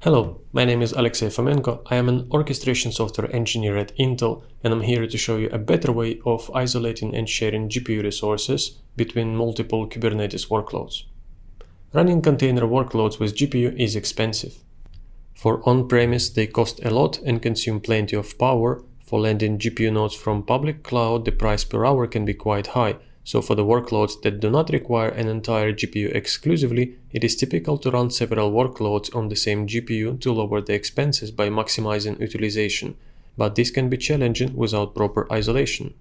Hello, my name is Alexey Fomenko. I am an orchestration software engineer at Intel, and I'm here to show you a better way of isolating and sharing GPU resources between multiple Kubernetes workloads. Running container workloads with GPU is expensive. For on-premise, they cost a lot and consume plenty of power. For landing GPU nodes from public cloud, the price per hour can be quite high. So for the workloads that do not require an entire GPU exclusively, it is typical to run several workloads on the same GPU to lower the expenses by maximizing utilization, but this can be challenging without proper isolation.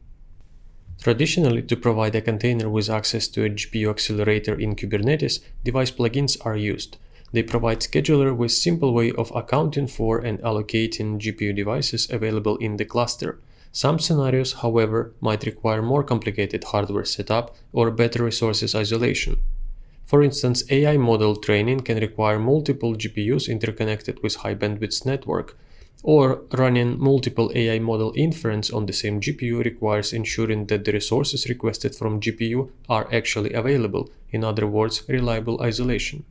Traditionally, to provide a container with access to a GPU accelerator in Kubernetes, device plugins are used. They provide scheduler with simple way of accounting for and allocating GPU devices available in the cluster. Some scenarios, however, might require more complicated hardware setup or better resources isolation. For instance, AI model training can require multiple GPUs interconnected with high bandwidth network, or running multiple AI model inference on the same GPU requires ensuring that the resources requested from GPU are actually available, in other words, reliable isolation.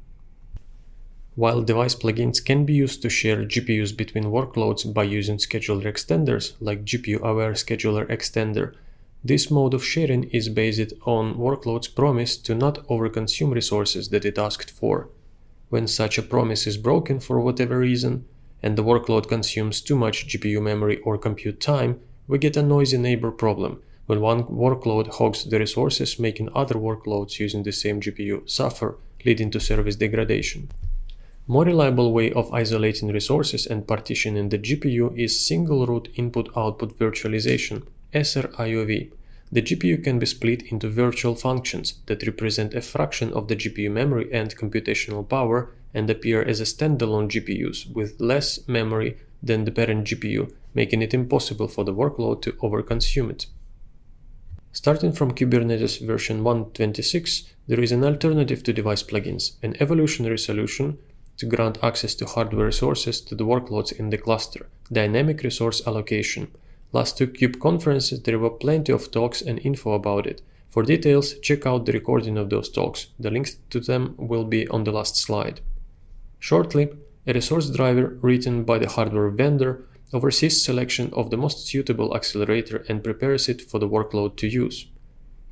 While device plugins can be used to share GPUs between workloads by using scheduler extenders like GPU-aware scheduler extender, this mode of sharing is based on workload's promise to not overconsume resources that it asked for. When such a promise is broken for whatever reason, and the workload consumes too much GPU memory or compute time, we get a noisy neighbor problem, when one workload hogs the resources, making other workloads using the same GPU suffer, leading to service degradation. More reliable way of isolating resources and partitioning the GPU is single root input-output virtualization, SR-IOV. The GPU can be split into virtual functions that represent a fraction of the GPU memory and computational power and appear as a standalone GPUs with less memory than the parent GPU, making it impossible for the workload to overconsume it. Starting from Kubernetes version 1.26, there is an alternative to device plugins, an evolutionary solution to grant access to hardware resources to the workloads in the cluster, dynamic resource allocation. Last two Kube conferences there were plenty of talks and info about it. For details, check out the recording of those talks. The links to them will be on the last slide. Shortly, a resource driver written by the hardware vendor oversees selection of the most suitable accelerator and prepares it for the workload to use.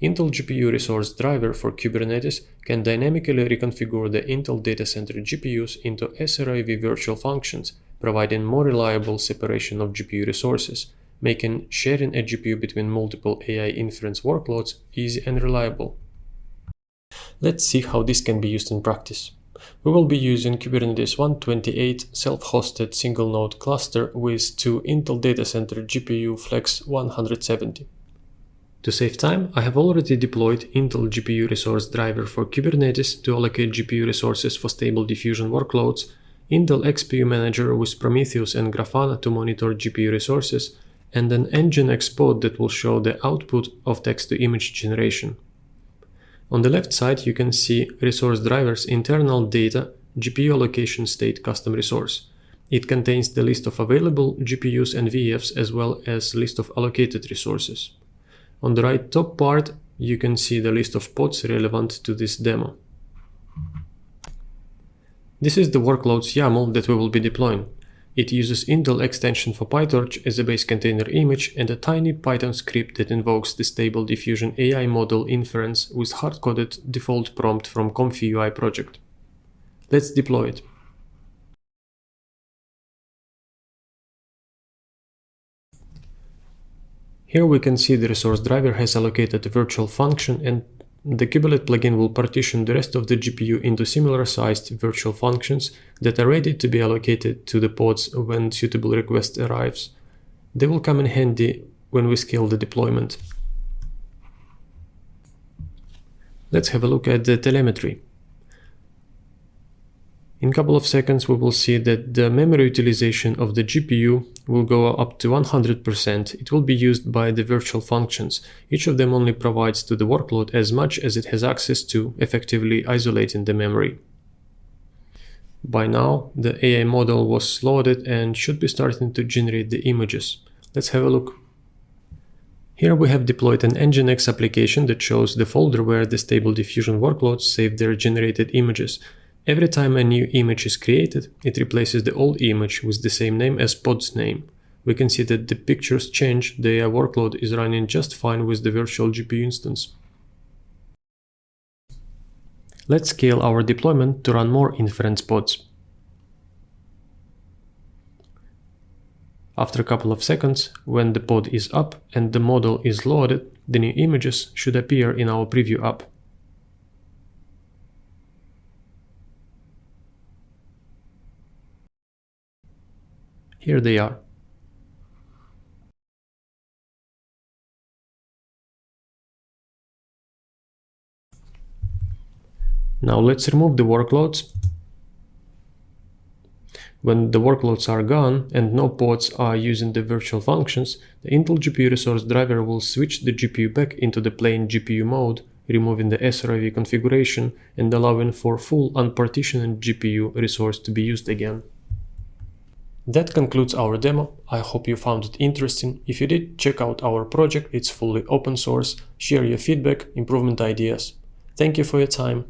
Intel GPU resource driver for Kubernetes can dynamically reconfigure the Intel data center GPUs into SR-IOV virtual functions, providing more reliable separation of GPU resources, making sharing a GPU between multiple AI inference workloads easy and reliable. Let's see how this can be used in practice. We will be using Kubernetes 1.28 self-hosted single-node cluster with two Intel data center GPU Flex 170. To save time, I have already deployed Intel GPU resource driver for Kubernetes to allocate GPU resources for stable diffusion workloads, Intel XPU manager with Prometheus and Grafana to monitor GPU resources, and an Nginx pod that will show the output of text-to-image generation. On the left side, you can see resource driver's internal data GPU allocation state custom resource. It contains the list of available GPUs and VFs as well as list of allocated resources. On the right top part, you can see the list of pods relevant to this demo. This is the workloads YAML that we will be deploying. It uses Intel extension for PyTorch as a base container image and a tiny Python script that invokes the Stable Diffusion AI model inference with hard-coded default prompt from Comfy UI project. Let's deploy it. Here we can see the resource driver has allocated a virtual function, and the Kubelet plugin will partition the rest of the GPU into similar sized virtual functions that are ready to be allocated to the pods when suitable request arrives. They will come in handy when we scale the deployment. Let's have a look at the telemetry. In a couple of seconds we will see that the memory utilization of the GPU will go up to 100%. It will be used by the virtual functions. Each of them only provides to the workload as much as it has access to, effectively isolating the memory. By now, the AI model was loaded and should be starting to generate the images. Let's have a look. Here we have deployed an Nginx application that shows the folder where the Stable Diffusion workloads save their generated images. Every time a new image is created, it replaces the old image with the same name as pod's name. We can see that the pictures change, the workload is running just fine with the virtual GPU instance. Let's scale our deployment to run more inference pods. After a couple of seconds, when the pod is up and the model is loaded, the new images should appear in our preview app. Here they are. Now let's remove the workloads. When the workloads are gone and no pods are using the virtual functions, the Intel GPU resource driver will switch the GPU back into the plain GPU mode, removing the SR-IOV configuration and allowing for full unpartitioned GPU resource to be used again. That concludes our demo. I hope you found it interesting. If you did, check out our project. It's fully open source. Share your feedback, improvement ideas. Thank you for your time.